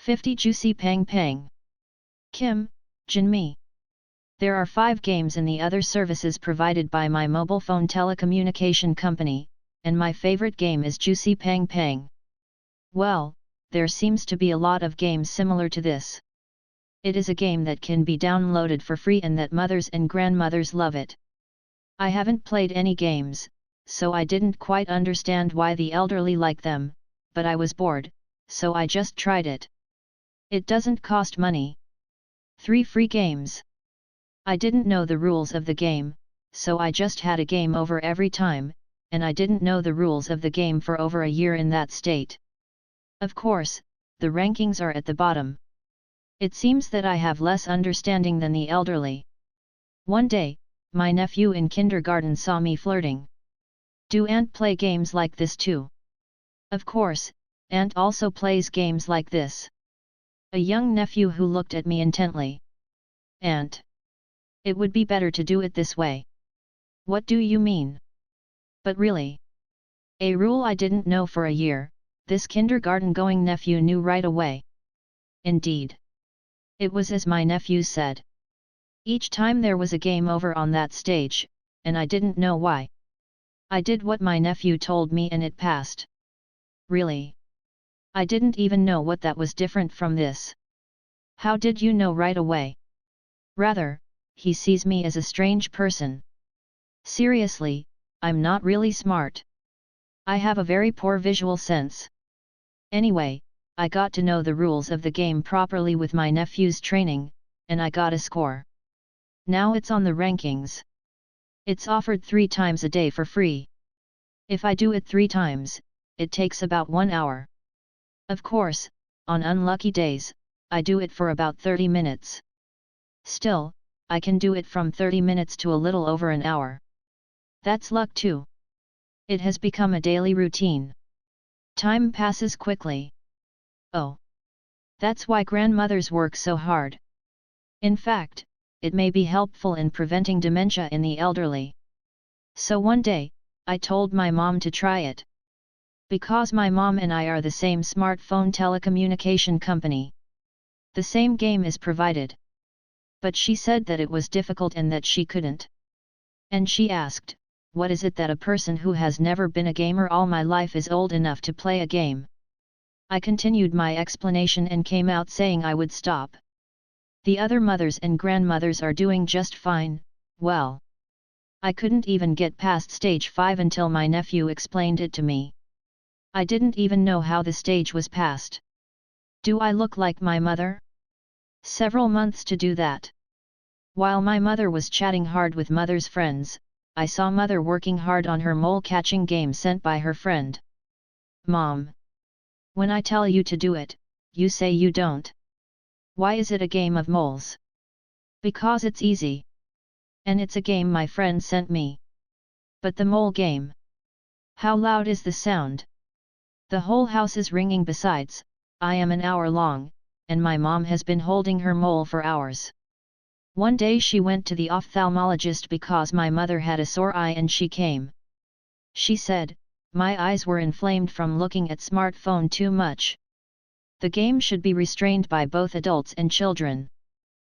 50 Juicy Pang Pang. Kim, Jinmi. There are 5 games in the other services provided by my mobile phone telecommunication company, and my favorite game is Juicy Pang Pang. Well, there seems to be a lot of games similar to this. It is a game that can be downloaded for free and that mothers and grandmothers love it. I haven't played any games, so I didn't quite understand why the elderly like them, but I was bored, so I just tried it. It doesn't cost money. 3 free games. I didn't know the rules of the game, so I just had a game over every time, and I didn't know the rules of the game for over a year in that state. Of course, the rankings are at the bottom. It seems that I have less understanding than the elderly. One day, my nephew in kindergarten saw me flirting. Do Aunt play games like this too? Of course, Aunt also plays games like this. A young nephew who looked at me intently. Aunt. It would be better to do it this way. What do you mean? But really? A rule I didn't know for a year, this kindergarten-going nephew knew right away. Indeed. It was as my nephew said. Each time there was a game over on that stage, and I didn't know why. I did what my nephew told me and it passed. Really? I didn't even know what that was different from this. How did you know right away? Rather, he sees me as a strange person. Seriously, I'm not really smart. I have a very poor visual sense. Anyway, I got to know the rules of the game properly with my nephew's training, and I got a score. Now it's on the rankings. It's offered 3 times a day for free. If I do it 3 times, it takes about 1 hour. Of course, on unlucky days, I do it for about 30 minutes. Still, I can do it from 30 minutes to a little over an hour. That's luck too. It has become a daily routine. Time passes quickly. Oh. That's why grandmothers work so hard. In fact, it may be helpful in preventing dementia in the elderly. So one day, I told my mom to try it. Because my mom and I are the same smartphone telecommunication company. The same game is provided. But she said that it was difficult and that she couldn't. And she asked, what is it that a person who has never been a gamer all my life is old enough to play a game? I continued my explanation and came out saying I would stop. The other mothers and grandmothers are doing just fine. Well, I couldn't even get past stage 5 until my nephew explained it to me. I didn't even know how the stage was passed. Do I look like my mother? Several months to do that. While my mother was chatting hard with mother's friends, I saw mother working hard on her mole catching game sent by her friend. Mom. When I tell you to do it, you say you don't. Why is it a game of moles? Because it's easy. And it's a game my friend sent me. But the mole game. How loud is the sound? The whole house is ringing. Besides, I am an hour long, and my mom has been holding her mole for hours. One day she went to the ophthalmologist because my mother had a sore eye and she came. She said, my eyes were inflamed from looking at smartphone too much. The game should be restrained by both adults and children.